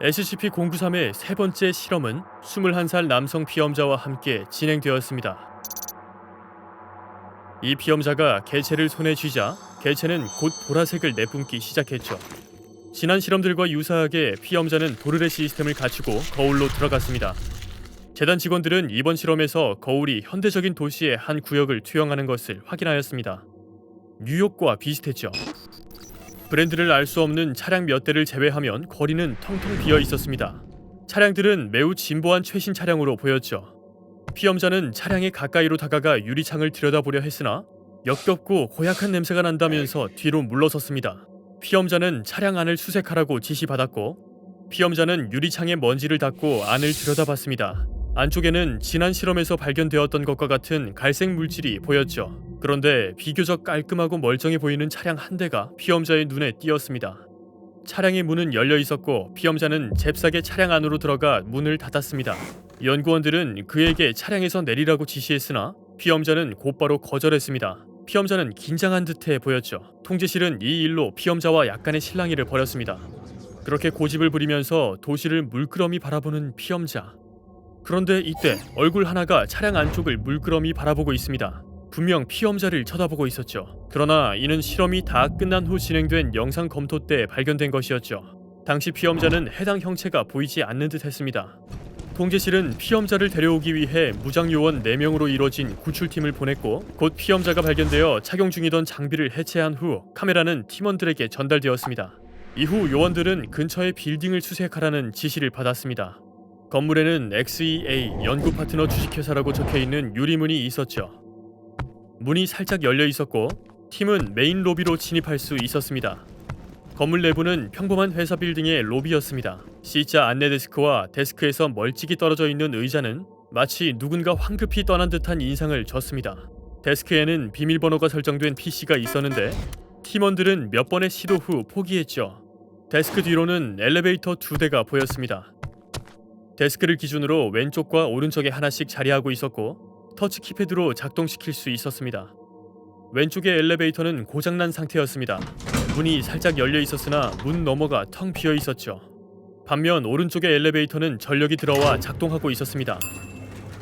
SCP-093의 세 번째 실험은 21살 남성 피험자와 함께 진행되었습니다. 이 피험자가 개체를 손에 쥐자 개체는 곧 보라색을 내뿜기 시작했죠. 지난 실험들과 유사하게 피험자는 도르래 시스템을 갖추고 거울로 들어갔습니다. 재단 직원들은 이번 실험에서 거울이 현대적인 도시의 한 구역을 투영하는 것을 확인하였습니다. 뉴욕과 비슷했죠. 브랜드를 알 수 없는 차량 몇 대를 제외하면 거리는 텅텅 비어 있었습니다. 차량들은 매우 진보한 최신 차량으로 보였죠. 피험자는 차량에 가까이로 다가가 유리창을 들여다보려 했으나 역겹고 고약한 냄새가 난다면서 뒤로 물러섰습니다. 피험자는 차량 안을 수색하라고 지시받았고 피험자는 유리창에 먼지를 닦고 안을 들여다봤습니다. 안쪽에는 지난 실험에서 발견되었던 것과 같은 갈색 물질이 보였죠. 그런데 비교적 깔끔하고 멀쩡해 보이는 차량 한 대가 피험자의 눈에 띄었습니다. 차량의 문은 열려 있었고 피험자는 잽싸게 차량 안으로 들어가 문을 닫았습니다. 연구원들은 그에게 차량에서 내리라고 지시했으나 피험자는 곧바로 거절했습니다. 피험자는 긴장한 듯해 보였죠. 통제실은 이 일로 피험자와 약간의 실랑이를 벌였습니다. 그렇게 고집을 부리면서 도시를 물끄러미 바라보는 피험자. 그런데 이때 얼굴 하나가 차량 안쪽을 물끄러미 바라보고 있습니다. 분명 피험자를 쳐다보고 있었죠. 그러나 이는 실험이 다 끝난 후 진행된 영상 검토 때 발견된 것이었죠. 당시 피험자는 해당 형체가 보이지 않는 듯 했습니다. 통제실은 피험자를 데려오기 위해 무장요원 4명으로 이뤄진 구출팀을 보냈고 곧 피험자가 발견되어 착용 중이던 장비를 해체한 후 카메라는 팀원들에게 전달되었습니다. 이후 요원들은 근처의 빌딩을 수색하라는 지시를 받았습니다. 건물에는 XEA 연구 파트너 주식회사라고 적혀있는 유리문이 있었죠. 문이 살짝 열려 있었고 팀은 메인 로비로 진입할 수 있었습니다. 건물 내부는 평범한 회사 빌딩의 로비였습니다. C자 안내 데스크와 데스크에서 멀찍이 떨어져 있는 의자는 마치 누군가 황급히 떠난 듯한 인상을 줬습니다. 데스크에는 비밀번호가 설정된 PC가 있었는데 팀원들은 몇 번의 시도 후 포기했죠. 데스크 뒤로는 엘리베이터 2대가 보였습니다. 데스크를 기준으로 왼쪽과 오른쪽에 하나씩 자리하고 있었고 터치 키패드로 작동시킬 수 있었습니다. 왼쪽의 엘리베이터는 고장난 상태였습니다. 문이 살짝 열려 있었으나 문 너머가 텅 비어 있었죠. 반면 오른쪽의 엘리베이터는 전력이 들어와 작동하고 있었습니다.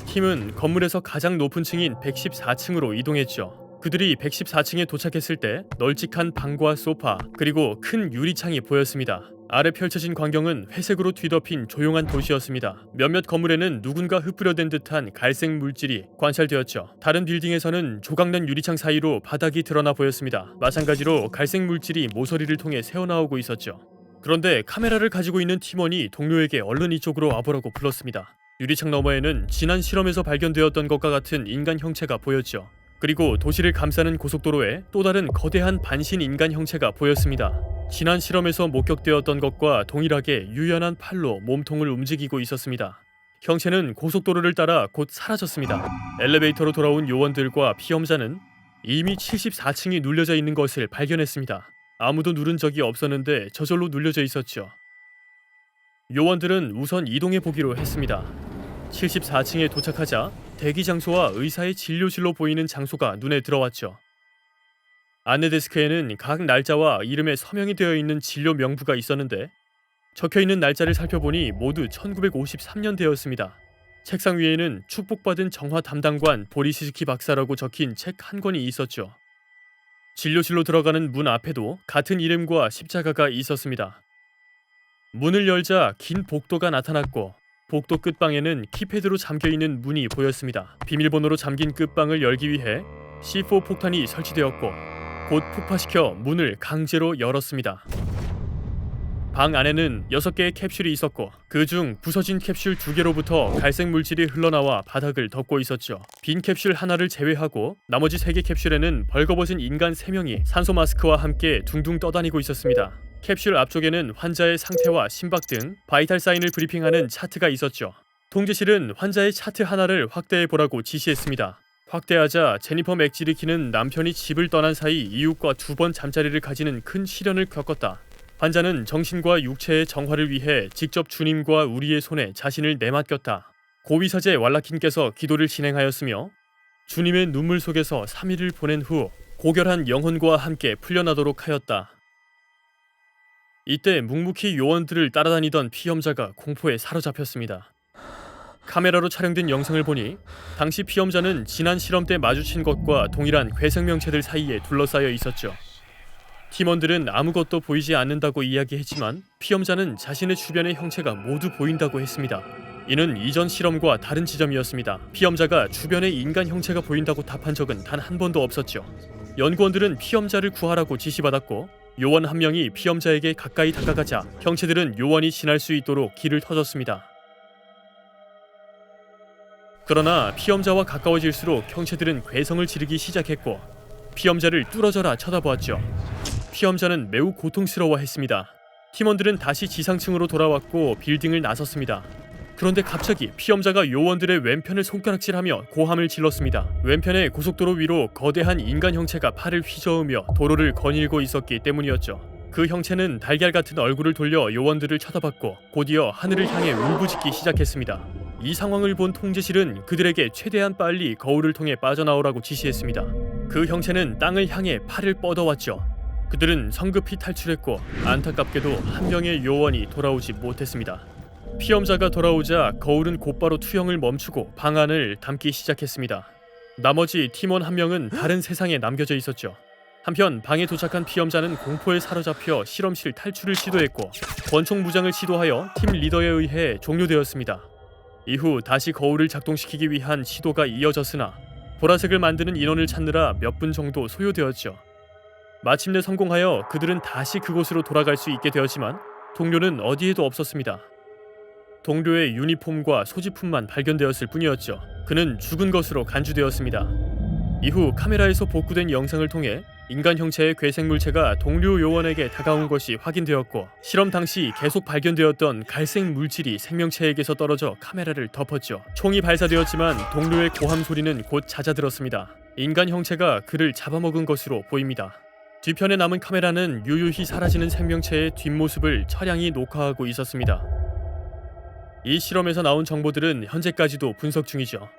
팀은 건물에서 가장 높은 층인 114층으로 이동했죠. 그들이 114층에 도착했을 때 널찍한 방과 소파 그리고 큰 유리창이 보였습니다. 아래 펼쳐진 광경은 회색으로 뒤덮인 조용한 도시였습니다. 몇몇 건물에는 누군가 흩뿌려댄 듯한 갈색 물질이 관찰되었죠. 다른 빌딩에서는 조각난 유리창 사이로 바닥이 드러나 보였습니다. 마찬가지로 갈색 물질이 모서리를 통해 새어나오고 있었죠. 그런데 카메라를 가지고 있는 팀원이 동료에게 얼른 이쪽으로 와보라고 불렀습니다. 유리창 너머에는 지난 실험에서 발견되었던 것과 같은 인간 형체가 보였죠. 그리고 도시를 감싸는 고속도로에 또 다른 거대한 반신 인간 형체가 보였습니다. 지난 실험에서 목격되었던 것과 동일하게 유연한 팔로 몸통을 움직이고 있었습니다. 형체는 고속도로를 따라 곧 사라졌습니다. 엘리베이터로 돌아온 요원들과 피험자는 이미 74층이 눌려져 있는 것을 발견했습니다. 아무도 누른 적이 없었는데 저절로 눌려져 있었죠. 요원들은 우선 이동해 보기로 했습니다. 74층에 도착하자 대기 장소와 의사의 진료실로 보이는 장소가 눈에 들어왔죠. 안내 데스크에는 각 날짜와 이름에 서명이 되어 있는 진료 명부가 있었는데 적혀있는 날짜를 살펴보니 모두 1953년대였습니다. 책상 위에는 축복받은 정화 담당관 보리스즈키 박사라고 적힌 책 한 권이 있었죠. 진료실로 들어가는 문 앞에도 같은 이름과 십자가가 있었습니다. 문을 열자 긴 복도가 나타났고 복도 끝방에는 키패드로 잠겨있는 문이 보였습니다. 비밀번호로 잠긴 끝방을 열기 위해 C4 폭탄이 설치되었고 곧 폭파시켜 문을 강제로 열었습니다. 방 안에는 6개의 캡슐이 있었고 그중 부서진 캡슐 2개로부터 갈색 물질이 흘러나와 바닥을 덮고 있었죠. 빈 캡슐 하나를 제외하고 나머지 3개 캡슐에는 벌거벗은 인간 3명이 산소 마스크와 함께 둥둥 떠다니고 있었습니다. 캡슐 앞쪽에는 환자의 상태와 심박 등 바이탈 사인을 브리핑하는 차트가 있었죠. 통제실은 환자의 차트 하나를 확대해 보라고 지시했습니다. 확대하자 제니퍼 맥지리키는 남편이 집을 떠난 사이 이웃과 2번 잠자리를 가지는 큰 시련을 겪었다. 환자는 정신과 육체의 정화를 위해 직접 주님과 우리의 손에 자신을 내맡겼다. 고위사제 왈라킨께서 기도를 진행하였으며 주님의 눈물 속에서 3일을 보낸 후 고결한 영혼과 함께 풀려나도록 하였다. 이때 묵묵히 요원들을 따라다니던 피험자가 공포에 사로잡혔습니다. 카메라로 촬영된 영상을 보니 당시 피험자는 지난 실험 때 마주친 것과 동일한 괴생명체들 사이에 둘러싸여 있었죠. 팀원들은 아무것도 보이지 않는다고 이야기했지만 피험자는 자신의 주변의 형체가 모두 보인다고 했습니다. 이는 이전 실험과 다른 지점이었습니다. 피험자가 주변에 인간 형체가 보인다고 답한 적은 단 한 번도 없었죠. 연구원들은 피험자를 구하라고 지시받았고 요원 한 명이 피험자에게 가까이 다가가자 형체들은 요원이 지날 수 있도록 길을 터줬습니다. 그러나 피험자와 가까워질수록 형체들은 괴성을 지르기 시작했고 피험자를 뚫어져라 쳐다보았죠. 피험자는 매우 고통스러워했습니다. 팀원들은 다시 지상층으로 돌아왔고 빌딩을 나섰습니다. 그런데 갑자기 피험자가 요원들의 왼편을 손가락질하며 고함을 질렀습니다. 왼편의 고속도로 위로 거대한 인간 형체가 팔을 휘저으며 도로를 거닐고 있었기 때문이었죠. 그 형체는 달걀 같은 얼굴을 돌려 요원들을 쳐다봤고 곧이어 하늘을 향해 울부짖기 시작했습니다. 이 상황을 본 통제실은 그들에게 최대한 빨리 거울을 통해 빠져나오라고 지시했습니다. 그 형체는 땅을 향해 팔을 뻗어왔죠. 그들은 성급히 탈출했고 안타깝게도 한 명의 요원이 돌아오지 못했습니다. 피험자가 돌아오자 거울은 곧바로 투영을 멈추고 방 안을 담기 시작했습니다. 나머지 팀원 한 명은 다른 세상에 남겨져 있었죠. 한편 방에 도착한 피험자는 공포에 사로잡혀 실험실 탈출을 시도했고 권총 무장을 시도하여 팀 리더에 의해 종료되었습니다. 이후 다시 거울을 작동시키기 위한 시도가 이어졌으나 보라색을 만드는 인원을 찾느라 몇 분 정도 소요되었죠. 마침내 성공하여 그들은 다시 그곳으로 돌아갈 수 있게 되었지만 동료는 어디에도 없었습니다. 동료의 유니폼과 소지품만 발견되었을 뿐이었죠. 그는 죽은 것으로 간주되었습니다. 이후 카메라에서 복구된 영상을 통해 인간 형체의 괴생물체가 동료 요원에게 다가온 것이 확인되었고 실험 당시 계속 발견되었던 갈색 물질이 생명체에게서 떨어져 카메라를 덮었죠. 총이 발사되었지만 동료의 고함 소리는 곧 잦아들었습니다. 인간 형체가 그를 잡아먹은 것으로 보입니다. 뒤편에 남은 카메라는 유유히 사라지는 생명체의 뒷모습을 차량이 녹화하고 있었습니다. 이 실험에서 나온 정보들은 현재까지도 분석 중이죠.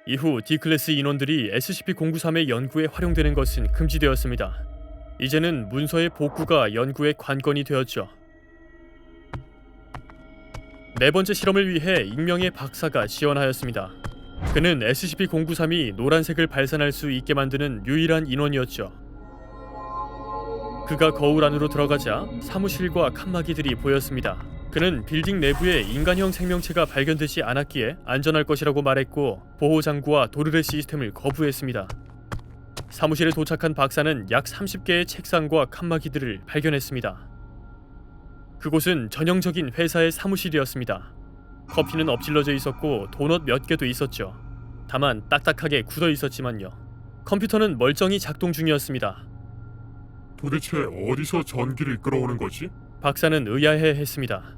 이후 D클래스 인원들이 SCP-093의 연구에 활용되는 것은 금지되었습니다. 이제는 문서의 복구가 연구의 관건이 되었죠. 네 번째 실험을 위해 익명의 박사가 지원하였습니다. 그는 SCP-093이 노란색을 발산할 수 있게 만드는 유일한 인원이었죠. 그가 거울 안으로 들어가자 사무실과 칸막이들이 보였습니다. 그는 빌딩 내부에 인간형 생명체가 발견되지 않았기에 안전할 것이라고 말했고 보호장구와 도르래 시스템을 거부했습니다. 사무실에 도착한 박사는 약 30개의 책상과 칸막이들을 발견했습니다. 그곳은 전형적인 회사의 사무실이었습니다. 커피는 엎질러져 있었고 도넛 몇 개도 있었죠. 다만 딱딱하게 굳어 있었지만요. 컴퓨터는 멀쩡히 작동 중이었습니다. 도대체 어디서 전기를 끌어오는 거지? 박사는 의아해했습니다.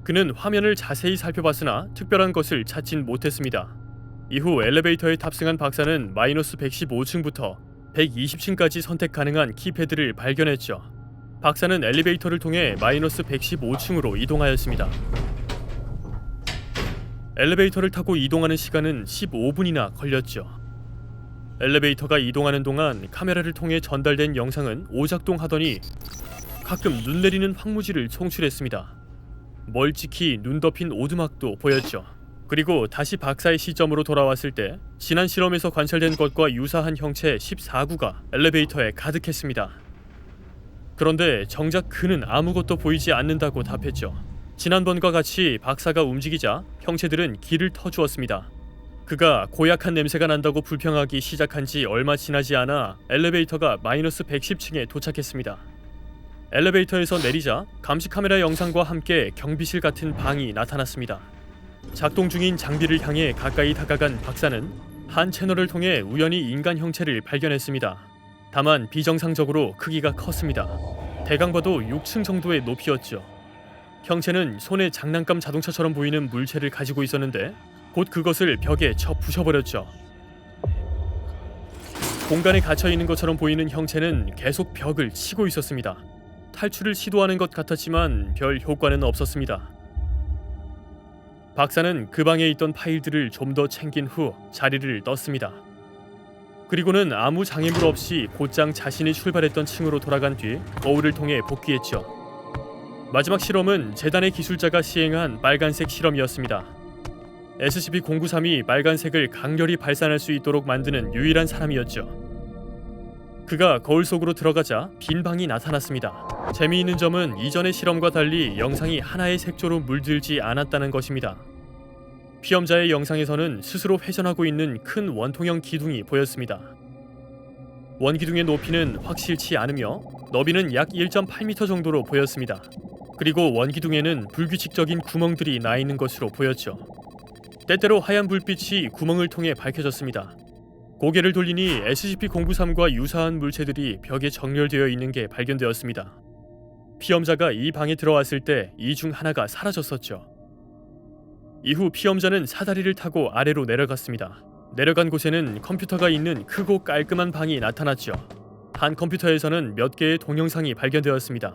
그는 화면을 자세히 살펴봤으나 특별한 것을 찾진 못했습니다. 이후 엘리베이터에 탑승한 박사는 마이너스 115층부터 120층까지 선택 가능한 키패드를 발견했죠. 박사는 엘리베이터를 통해 마이너스 115층으로 이동하였습니다. 엘리베이터를 타고 이동하는 시간은 15분이나 걸렸죠. 엘리베이터가 이동하는 동안 카메라를 통해 전달된 영상은 오작동하더니 가끔 눈 내리는 황무지를 송출했습니다. 멀찍이 눈 덮인 오두막도 보였죠. 그리고 다시 박사의 시점으로 돌아왔을 때 지난 실험에서 관찰된 것과 유사한 형체 14구가 엘리베이터에 가득했습니다. 그런데 정작 그는 아무것도 보이지 않는다고 답했죠. 지난번과 같이 박사가 움직이자 형체들은 길을 터주었습니다. 그가 고약한 냄새가 난다고 불평하기 시작한 지 얼마 지나지 않아 엘리베이터가 마이너스 110층에 도착했습니다. 엘리베이터에서 내리자 감시 카메라 영상과 함께 경비실 같은 방이 나타났습니다. 작동 중인 장비를 향해 가까이 다가간 박사는 한 채널을 통해 우연히 인간 형체를 발견했습니다. 다만 비정상적으로 크기가 컸습니다. 대강 봐도 6층 정도의 높이였죠. 형체는 손에 장난감 자동차처럼 보이는 물체를 가지고 있었는데 곧 그것을 벽에 쳐 부셔버렸죠. 공간에 갇혀 있는 것처럼 보이는 형체는 계속 벽을 치고 있었습니다. 탈출을 시도하는 것 같았지만 별 효과는 없었습니다. 박사는 그 방에 있던 파일들을 좀 더 챙긴 후 자리를 떴습니다. 그리고는 아무 장애물 없이 곧장 자신이 출발했던 층으로 돌아간 뒤 거울을 통해 복귀했죠. 마지막 실험은 재단의 기술자가 시행한 빨간색 실험이었습니다. SCP-093이 빨간색을 강렬히 발산할 수 있도록 만드는 유일한 사람이었죠. 그가 거울 속으로 들어가자 빈 방이 나타났습니다. 재미있는 점은 이전의 실험과 달리 영상이 하나의 색조로 물들지 않았다는 것입니다. 피험자의 영상에서는 스스로 회전하고 있는 큰 원통형 기둥이 보였습니다. 원기둥의 높이는 확실치 않으며 너비는 약 1.8m 정도로 보였습니다. 그리고 원기둥에는 불규칙적인 구멍들이 나 있는 것으로 보였죠. 때때로 하얀 불빛이 구멍을 통해 밝혀졌습니다. 고개를 돌리니 SCP-093과 유사한 물체들이 벽에 정렬되어 있는 게 발견되었습니다. 피험자가 이 방에 들어왔을 때 이 중 하나가 사라졌었죠. 이후 피험자는 사다리를 타고 아래로 내려갔습니다. 내려간 곳에는 컴퓨터가 있는 크고 깔끔한 방이 나타났죠. 한 컴퓨터에서는 몇 개의 동영상이 발견되었습니다.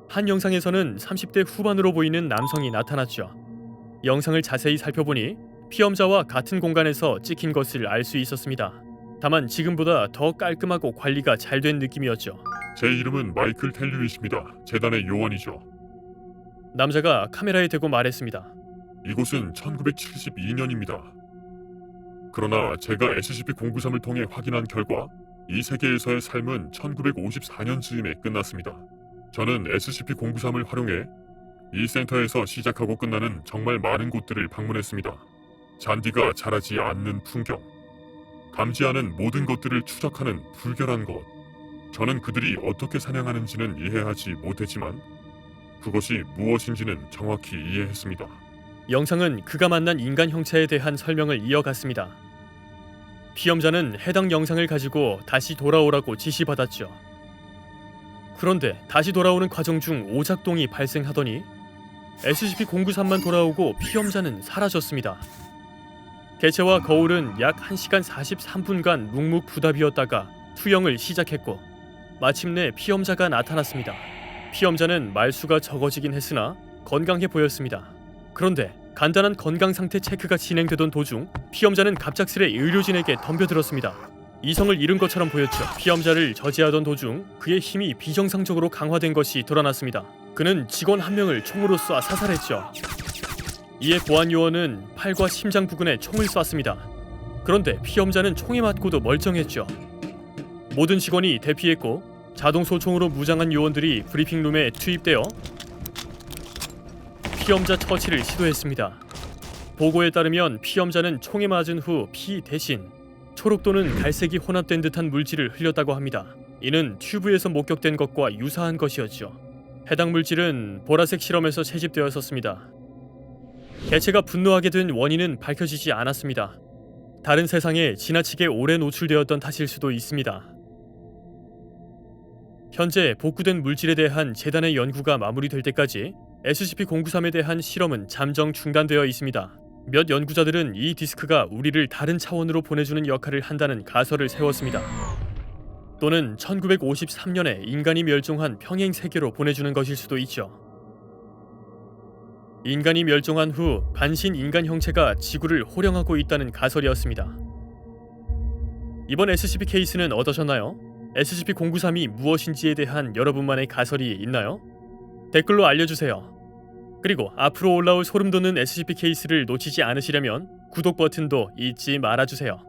한 영상에서는 30대 후반으로 보이는 남성이 나타났죠. 영상을 자세히 살펴보니 피험자와 같은 공간에서 찍힌 것을 알 수 있었습니다. 다만 지금보다 더 깔끔하고 관리가 잘 된 느낌이었죠. 제 이름은 마이클 텔류이십니다. 재단의 요원이죠. 남자가 카메라에 대고 말했습니다. 이곳은 1972년입니다. 그러나 제가 SCP-093을 통해 확인한 결과 이 세계에서의 삶은 1954년 즈음에 끝났습니다. 저는 SCP-093을 활용해 이 센터에서 시작하고 끝나는 정말 많은 곳들을 방문했습니다. 잔디가 자라지 않는 풍경, 감지하는 모든 것들을 추적하는 불결한 것. 저는 그들이 어떻게 사냥하는지는 이해하지 못했지만 그것이 무엇인지는 정확히 이해했습니다. 영상은 그가 만난 인간 형체에 대한 설명을 이어갔습니다. 피험자는 해당 영상을 가지고 다시 돌아오라고 지시받았죠. 그런데 다시 돌아오는 과정 중 오작동이 발생하더니 SCP-093만 돌아오고 피험자는 사라졌습니다. 개체와 거울은 약 1시간 43분간 묵묵부답이었다가 투영을 시작했고 마침내 피험자가 나타났습니다. 피험자는 말수가 적어지긴 했으나 건강해 보였습니다. 그런데 간단한 건강 상태 체크가 진행되던 도중 피험자는 갑작스레 의료진에게 덤벼들었습니다. 이성을 잃은 것처럼 보였죠. 피험자를 저지하던 도중 그의 힘이 비정상적으로 강화된 것이 드러났습니다. 그는 직원 한 명을 총으로 쏴 사살했죠. 이에 보안 요원은 팔과 심장 부근에 총을 쐈습니다. 그런데 피험자는 총에 맞고도 멀쩡했죠. 모든 직원이 대피했고 자동 소총으로 무장한 요원들이 브리핑룸에 투입되어 피험자 처치를 시도했습니다. 보고에 따르면 피험자는 총에 맞은 후 피 대신 초록 또는 갈색이 혼합된 듯한 물질을 흘렸다고 합니다. 이는 튜브에서 목격된 것과 유사한 것이었죠. 해당 물질은 보라색 실험에서 채집되었었습니다. 개체가 분노하게 된 원인은 밝혀지지 않았습니다. 다른 세상에 지나치게 오래 노출되었던 탓일 수도 있습니다. 현재 복구된 물질에 대한 재단의 연구가 마무리될 때까지 SCP-093에 대한 실험은 잠정 중단되어 있습니다. 몇 연구자들은 이 디스크가 우리를 다른 차원으로 보내주는 역할을 한다는 가설을 세웠습니다. 또는 1953년에 인간이 멸종한 평행 세계로 보내주는 것일 수도 있죠. 인간이 멸종한 후 반신 인간 형체가 지구를 호령하고 있다는 가설이었습니다. 이번 SCP 케이스는 어떠셨나요? SCP-093이 무엇인지에 대한 여러분만의 가설이 있나요? 댓글로 알려주세요. 그리고 앞으로 올라올 소름 돋는 SCP 케이스를 놓치지 않으시려면 구독 버튼도 잊지 말아주세요.